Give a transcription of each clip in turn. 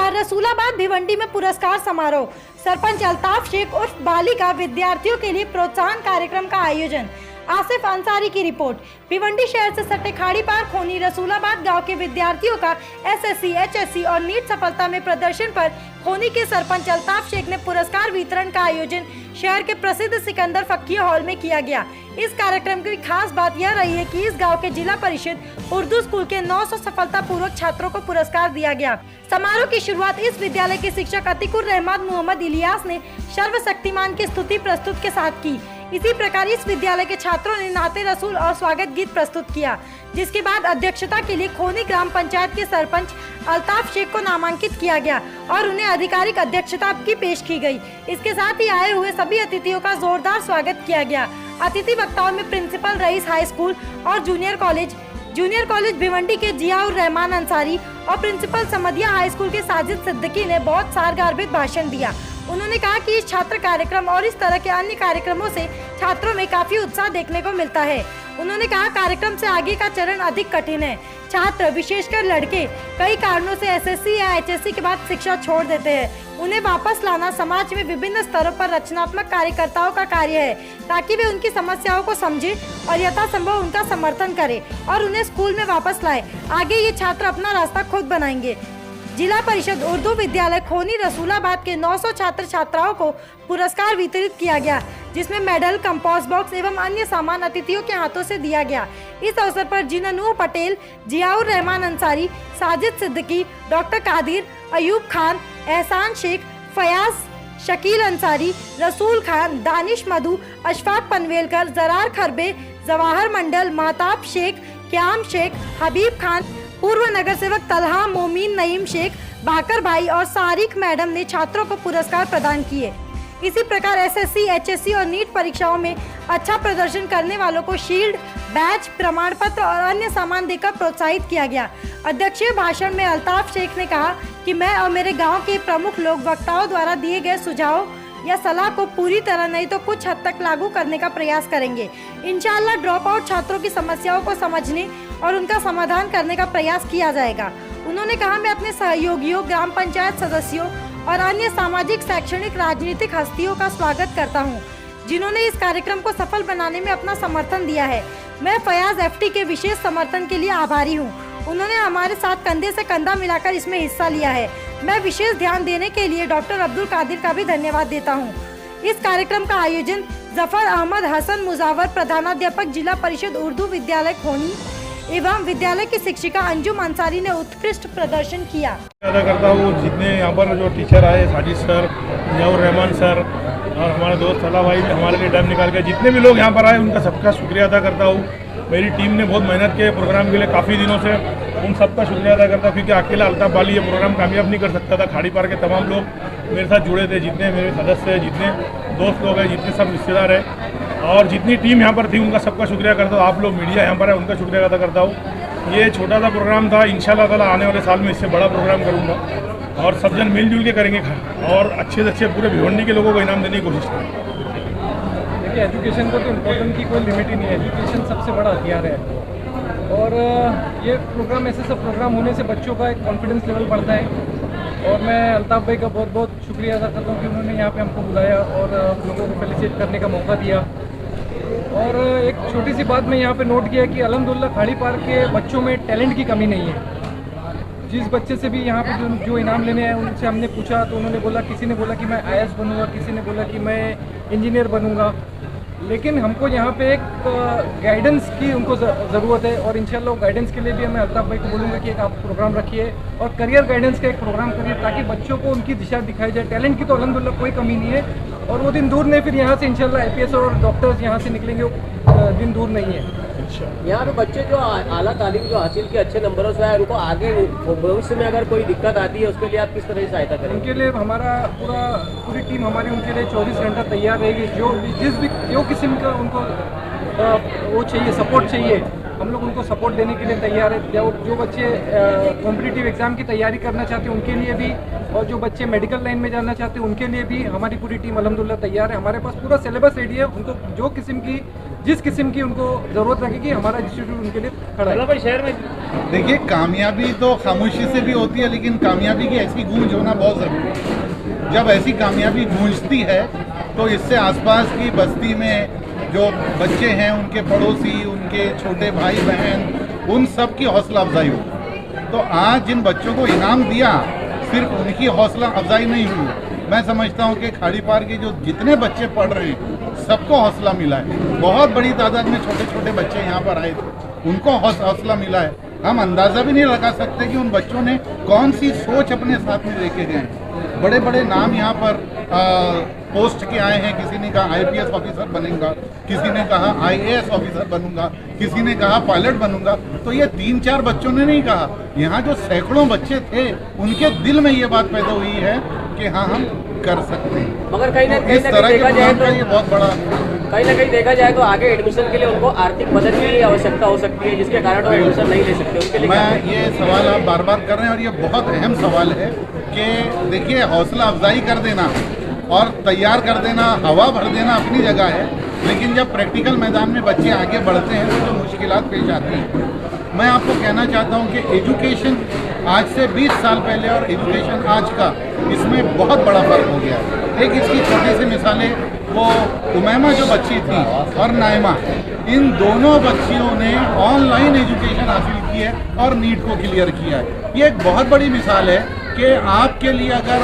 शुक्रवार रसूलाबाद भिवंडी में पुरस्कार समारोह, सरपंच अल्ताफ शेख उर्फ बालिका विद्यार्थियों के लिए प्रोत्साहन कार्यक्रम का आयोजन। आसिफ अंसारी की रिपोर्ट। भिवंडी शहर से सटे खाड़ी पार खोनी रसूलाबाद गांव के विद्यार्थियों का एसएससी, एचएससी और नीट सफलता में प्रदर्शन पर खोनी के सरपंच अल्ताफ शेख ने पुरस्कार वितरण का आयोजन शहर के प्रसिद्ध सिकंदर फक्किया हॉल में किया गया। इस कार्यक्रम की खास बात यह रही है कि इस गांव के जिला परिषद उर्दू स्कूल के 900 सफलतापूर्वक छात्रों को पुरस्कार दिया गया। समारोह की शुरुआत इस विद्यालय के शिक्षक अतीकुर रहमान मोहम्मद इलियास ने सर्वशक्तिमान की स्तुति प्रस्तुत के साथ की। इसी प्रकार इस विद्यालय के छात्रों ने नाते रसूल और स्वागत गीत प्रस्तुत किया, जिसके बाद अध्यक्षता के लिए खोनी ग्राम पंचायत के सरपंच अल्ताफ शेख को नामांकित किया गया और उन्हें आधिकारिक अध्यक्षता की पेश की गई। इसके साथ ही आए हुए सभी अतिथियों का जोरदार स्वागत किया गया। अतिथि वक्ताओं में प्रिंसिपल रईस हाई स्कूल और जूनियर कॉलेज भिवंडी के जियाउर रहमान अंसारी और प्रिंसिपल समदिया हाई स्कूल के साजिद सिद्दीकी ने बहुत सारगार्भित भाषण दिया। उन्होंने कहा कि इस छात्र कार्यक्रम और इस तरह के अन्य कार्यक्रमों से छात्रों में काफी उत्साह देखने को मिलता है। उन्होंने कहा कार्यक्रम से आगे का चरण अधिक कठिन है। छात्र, विशेषकर लड़के, कई कारणों से एसएससी या एचएससी के बाद शिक्षा छोड़ देते हैं। उन्हें वापस लाना समाज में विभिन्न स्तरों पर रचनात्मक कार्यकर्ताओं का कार्य है, ताकि वे उनकी समस्याओं को समझे और यथासंभव उनका समर्थन करें और उन्हें स्कूल में वापस लाए। आगे ये छात्र अपना रास्ता खुद बनाएंगे। जिला परिषद उर्दू विद्यालय खोनी रसूलाबाद के 900 छात्र छात्राओं को पुरस्कार वितरित किया गया, जिसमें मेडल, कंपास बॉक्स एवं अन्य सामान अतिथियों के हाथों से दिया गया। इस अवसर पर जिन्नूर पटेल, जियाउर रहमान अंसारी, साजिद सिद्दीकी, डॉक्टर कादिर, अयूब खान, एहसान शेख, फयाज, शकील अंसारी, रसूल खान, दानिश मधु, अशफाक पनवेलकर, जरार खरबे, जवाहर मंडल, महताब शेख, क्याम शेख, हबीब खान, पूर्व नगर सेवक तलहा, मोमीन, नईम शेख, भाकर भाई और सारिक मैडम ने छात्रों को पुरस्कार प्रदान किए। इसी प्रकार एसएससी, एचएससी और नीट परीक्षाओं में अच्छा प्रदर्शन करने वालों को शील्ड, बैच, प्रमाण पत्र और अन्य सामान देकर प्रोत्साहित किया गया। अध्यक्षीय भाषण में अल्ताफ शेख ने कहा कि मैं और मेरे गांव के प्रमुख लोग वक्ताओं द्वारा दिए गए सुझाव या सलाह को पूरी तरह नहीं तो कुछ हद तक लागू करने का प्रयास करेंगे। इंशाअल्लाह ड्रॉप आउट छात्रों की समस्याओं को समझने और उनका समाधान करने का प्रयास किया जाएगा। उन्होंने कहा, मैं अपने सहयोगियों, ग्राम पंचायत सदस्यों और अन्य सामाजिक, शैक्षणिक, राजनीतिक हस्तियों का स्वागत करता हूं, जिन्होंने इस कार्यक्रम को सफल बनाने में अपना समर्थन दिया है। मैं फयाज एफटी के विशेष समर्थन के लिए आभारी हूं। उन्होंने हमारे साथ कंधे से कंधा मिलाकर इसमें हिस्सा लिया है। मैं विशेष ध्यान देने के लिए डॉक्टर अब्दुल कादिर का भी धन्यवाद देता हूँ। इस कार्यक्रम का आयोजन जफर अहमद हसन मुजावर, प्रधानाध्यापक, जिला परिषद उर्दू विद्यालय खोनी एवं विद्यालय की शिक्षिका अंजुम अंसारी ने उत्कृष्ट प्रदर्शन किया। अदा करता हूँ जितने यहाँ पर जो टीचर आए, साजिद सर, जियाउर रहमान सर और हमारे दोस्त सलाह भाई हमारे लिए टाइम निकाल के जितने भी लोग यहाँ पर आए उनका सबका शुक्रिया अदा करता हूँ। मेरी टीम ने बहुत मेहनत की प्रोग्राम के लिए काफ़ी दिनों से, उन सबका शुक्रिया अदा करता हूँ, क्योंकि अकेला अल्ताफ वाली ये प्रोग्राम कामयाब नहीं कर सकता था। खाड़ी पार के तमाम लोग मेरे साथ जुड़े थे, जितने मेरे सदस्य हैं, जितने दोस्त लोग हैं, जितने सब रिश्तेदार हैं और जितनी टीम यहाँ पर थी उनका सबका शुक्रिया करता हूँ। आप लोग मीडिया यहाँ पर है उनका शुक्रिया अदा करता हूँ। ये छोटा सा प्रोग्राम था, इंशाल्लाह ताला आने वाले साल में इससे बड़ा प्रोग्राम करूँगा और सब जन मिलजुल के करेंगे और अच्छे से अच्छे पूरे भिवंडी के लोगों को इनाम देने की कोशिश करेंगे। देखिए, एजुकेशन को तो इम्पोर्टेंट की कोई लिमिट ही नहीं है, एजुकेशन सबसे बड़ा हथियार है और ये प्रोग्राम, ऐसे सब प्रोग्राम होने से बच्चों का एक कॉन्फिडेंस लेवल बढ़ता है। और मैं अल्ताफ भाई का बहुत बहुत शुक्रिया अदा करता हूँ कि उन्होंने यहाँ पे हमको बुलाया और लोगों को फेलिसिटेट करने का मौका दिया। और एक छोटी सी बात मैं यहाँ पे नोट किया कि अल्हम्दुलिल्लाह खाड़ी पार के बच्चों में टैलेंट की कमी नहीं है। जिस बच्चे से भी यहाँ पे जो इनाम लेने आए उनसे हमने पूछा तो उन्होंने बोला, किसी ने बोला कि मैं आईएएस बनूंगा, किसी ने बोला कि मैं इंजीनियर बनूंगा, लेकिन हमको यहाँ पे एक गाइडेंस की उनको ज़रूरत है और इंशाल्लाह गाइडेंस के लिए भी मैं अल्ताफ भाई को बोलूँगा कि एक आप प्रोग्राम रखिए और करियर गाइडेंस का एक प्रोग्राम करिए, ताकि बच्चों को उनकी दिशा दिखाई जाए। टैलेंट की तो अल्हम्दुलिल्लाह कोई कमी नहीं है और वो दिन दूर नहीं, फिर यहाँ से इंशाल्लाह आईपीएस और डॉक्टर्स यहाँ से निकलेंगे, वो दिन दूर नहीं है। यहाँ पे बच्चे जो आला तालीम जो हासिल के अच्छे नंबरों से आए, उनको आगे भविष्य में अगर कोई दिक्कत आती है उसके लिए आप किस तरह की सहायता करेंगे? उनके लिए हमारा पूरी टीम हमारी उनके लिए 24 घंटा तैयार रहेगी। जो किस्म का उनको वो चाहिए, सपोर्ट चाहिए, हम लोग उनको सपोर्ट देने के लिए तैयार है। जो बच्चे कॉम्पिटिटिव एग्ज़ाम की तैयारी करना चाहते हैं उनके लिए भी, और जो बच्चे मेडिकल लाइन में जाना चाहते हैं उनके लिए भी हमारी पूरी टीम अल्हम्दुलिल्लाह तैयार है। हमारे पास पूरा सिलेबस रेडी है, उनको जिस किस्म की उनको ज़रूरत लगेगी हमारा इंस्टीट्यूट उनके लिए खड़ा है। शहर में देखिए, कामयाबी तो खामोशी से भी होती है, लेकिन कामयाबी की ऐसी गूंज होना बहुत ज़रूरी है। जब ऐसी कामयाबी गूंजती है तो इससे आसपास की बस्ती में जो बच्चे हैं, उनके पड़ोसी, उनके छोटे भाई बहन, उन सब की हौसला अफजाई हो। तो आज जिन बच्चों को इनाम दिया, सिर्फ उनकी हौसला अफजाई नहीं हुई, मैं समझता हूँ कि खाड़ी पार के जो जितने बच्चे पढ़ रहे हैं सबको हौसला मिला है। बहुत बड़ी तादाद में छोटे छोटे बच्चे यहाँ पर आए थे, उनको हौसला मिला है। हम अंदाज़ा भी नहीं लगा सकते कि उन बच्चों ने कौन सी सोच अपने साथ में लेके गए हैं। बड़े बड़े नाम यहाँ पर पोस्ट के आए हैं। किसी ने कहा IPS ऑफिसर बनेगा, किसी ने कहा IAS ऑफिसर बनूंगा, किसी ने कहा पायलट बनूंगा। तो ये 3-4 बच्चों ने नहीं कहा, यहाँ जो सैकड़ों बच्चे थे उनके दिल में ये बात पैदा हुई है कि हाँ, हम कर सकते हैं। मगर कहीं ना तो कहीं इस तरह के देखा जाए प्रोग्राम का ये बहुत बड़ा कहीं ना कहीं देखा जाए तो आगे एडमिशन के लिए उनको आर्थिक मदद की आवश्यकता हो सकती है, जिसके कारण वो एडमिशन नहीं ले सकते। उनके लिए मैं ये सवाल आप बार बार कर रहे हैं और ये बहुत अहम सवाल है कि देखिए, हौसला अफजाई कर देना और तैयार कर देना, हवा भर देना अपनी जगह है, लेकिन जब प्रैक्टिकल मैदान में बच्चे आगे बढ़ते हैं तो जो मुश्किलात पेश आती हैं, मैं आपको कहना चाहता हूँ कि एजुकेशन आज से 20 साल पहले और एजुकेशन आज का, इसमें बहुत बड़ा फ़र्क हो गया है। एक इसकी छोटी सी मिसालें, वो उमैमा जो बच्ची थी और नाइमा, इन दोनों बच्चियों ने ऑनलाइन एजुकेशन हासिल की है और नीट को क्लियर किया है। ये एक बहुत बड़ी मिसाल है कि आपके लिए अगर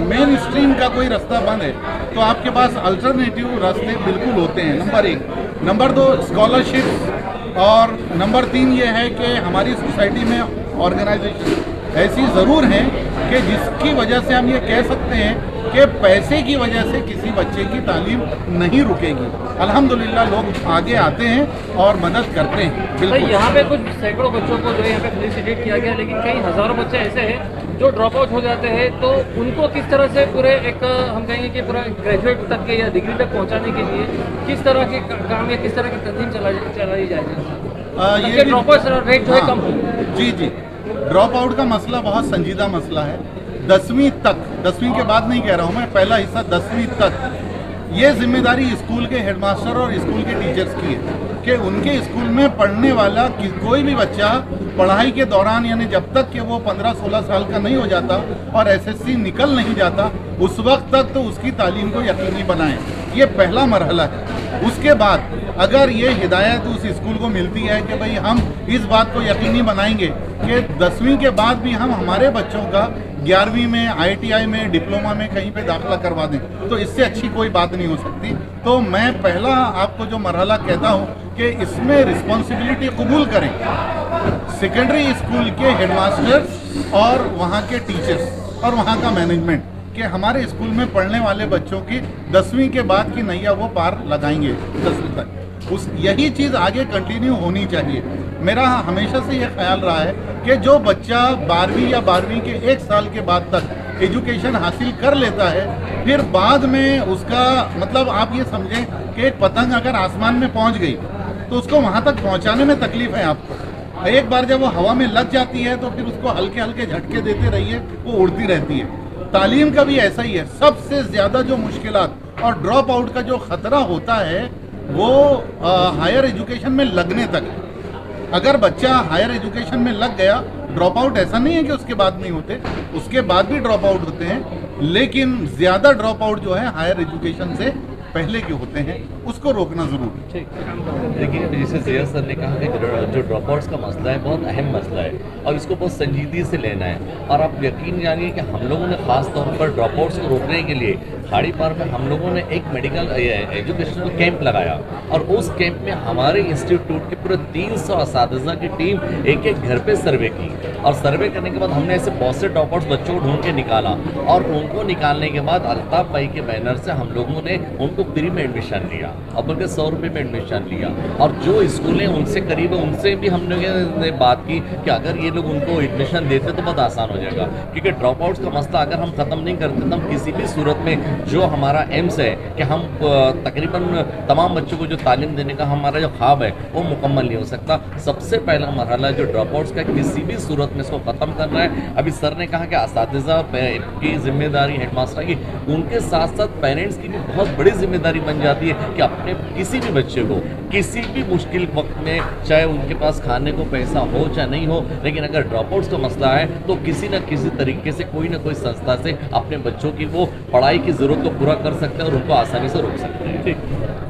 मेन स्ट्रीम का कोई रास्ता बंद है तो आपके पास अल्टरनेटिव रास्ते बिल्कुल होते हैं। नंबर 1। Number 2, scholarship. और नंबर 3 ये है कि हमारी सोसाइटी में ऑर्गेनाइजेशन ऐसी ज़रूर हैं कि जिसकी वजह से हम ये कह सकते हैं कि पैसे की वजह से किसी बच्चे की तालीम नहीं रुकेगी। अल्हम्दुलिल्लाह लोग आगे आते हैं और मदद करते हैं। बिल्कुल, यहाँ पे कुछ सैकड़ों बच्चों को जो है यहाँ पे फेलिसिटेट किया गया, लेकिन कई हज़ारों बच्चे ऐसे हैं जो ड्रॉप आउट हो जाते हैं। तो उनको किस तरह से पूरे एक हम कहेंगे कि पूरा ग्रेजुएट तक के या डिग्री तक पहुँचाने के लिए किस तरह के काम या किस तरह की तंजीम चलाई जाएगी, ये ड्रॉप आउट रेट जो है कम हो? जी, ड्रॉप आउट का मसला बहुत संजीदा मसला है। 10वीं तक, 10वीं के बाद नहीं कह रहा हूँ मैं, पहला हिस्सा 10वीं तक, ये जिम्मेदारी स्कूल के हेडमास्टर और स्कूल के टीचर्स की है कि उनके स्कूल में पढ़ने वाला कोई भी बच्चा पढ़ाई के दौरान, यानी जब तक कि वो 15-16 साल का नहीं हो जाता और SSC निकल नहीं जाता, उस वक्त तक तो उसकी तालीम को यकीनी बनाएं। ये पहला मरहला है। उसके बाद अगर ये हिदायत उस स्कूल को मिलती है कि भाई हम इस बात को यकीनी बनाएंगे कि 10वीं के बाद भी हम हमारे बच्चों का 11वीं में, ITI में, डिप्लोमा में कहीं पे दाखिला करवा दें, तो इससे अच्छी कोई बात नहीं हो सकती। तो मैं पहला आपको जो मरहला कहता हूँ कि इसमें रिस्पॉन्सिबिलिटी कबूल करें सेकेंडरी स्कूल के हेडमास्टर्स और वहाँ के टीचर्स और वहाँ का मैनेजमेंट, कि हमारे स्कूल में पढ़ने वाले बच्चों की 10वीं के बाद की नैया वो पार लगाएंगे 10वीं तक। यही चीज़ आगे कंटिन्यू होनी चाहिए। मेरा हमेशा से ये ख्याल रहा है कि जो बच्चा 12वीं या 12वीं के 1 साल के बाद तक एजुकेशन हासिल कर लेता है, फिर बाद में उसका मतलब आप ये समझें कि एक पतंग अगर आसमान में पहुंच गई तो उसको वहां तक पहुंचाने में तकलीफ है आपको। एक बार जब वो हवा में लग जाती है तो फिर उसको हल्के हल्के झटके देते रहिए, वो उड़ती रहती है। तालीम का भी ऐसा ही है। सबसे ज़्यादा जो मुश्किलात और ड्रॉप आउट का जो ख़तरा होता है वो हायर एजुकेशन में लगने तक है। अगर बच्चा हायर एजुकेशन में लग गया, ड्रॉप आउट ऐसा नहीं है कि उसके बाद नहीं होते, उसके बाद भी ड्रॉप आउट होते हैं, लेकिन ज़्यादा ड्रॉप आउट जो है हायर एजुकेशन से पहले के होते हैं, उसको रोकना जरूरी है। देखिए, जैसे जिया सर ने कहा कि जो ड्रॉप आउट्स का मसला है बहुत अहम मसला है और इसको बहुत संजीदगी से लेना है। और आप यकीन जानिए कि हम लोगों ने ख़ास तौर पर ड्रॉप आउट्स को रोकने के लिए खाड़ी पार में हम लोगों ने एक मेडिकल एजुकेशनल कैंप लगाया और उस कैंप में हमारे इंस्टीट्यूट के पूरे 300 असातिज़ा की टीम एक एक घर पे सर्वे की और सर्वे करने के बाद हमने ऐसे बहुत से ड्रॉप आउट्स बच्चों को ढूंढ के निकाला और उनको निकालने के बाद अल्ताफ भाई के बैनर से हम लोगों ने उनको फ्री में एडमिशन लिया और बल्कि 100 रुपये में एडमिशन लिया। और जो स्कूलें उनसे करीब है उनसे भी हम लोगों ने बात की कि अगर ये लोग उनको एडमिशन देते तो बहुत आसान हो जाएगा, क्योंकि ड्रॉप आउट्स का मसला अगर हम ख़त्म नहीं करते तो हम किसी भी सूरत में जो हमारा एम्स है कि हम तकरीबन तमाम बच्चों को जो तालीम देने का हमारा जो ख्वाब है वो मुकम्मल नहीं हो सकता। सबसे पहला मरहला जो ड्रॉप आउट्स का किसी भी सूरत में इसको ख़त्म करना है। अभी सर ने कहा कि असातिज़ा की जिम्मेदारी हेडमास्टर की, उनके साथ साथ पेरेंट्स की भी बहुत बड़ी जिम्मेदारी बन जाती है कि अपने किसी भी बच्चे को किसी भी मुश्किल वक्त में, चाहे उनके पास खाने को पैसा हो चाहे नहीं हो, लेकिन अगर ड्रॉप आउट्स का मसला है तो किसी न किसी तरीके से कोई ना कोई संस्था से अपने बच्चों की वो पढ़ाई की ज़रूरत को पूरा कर सकते हैं और उनको आसानी से रोक सकते हैं। ठीक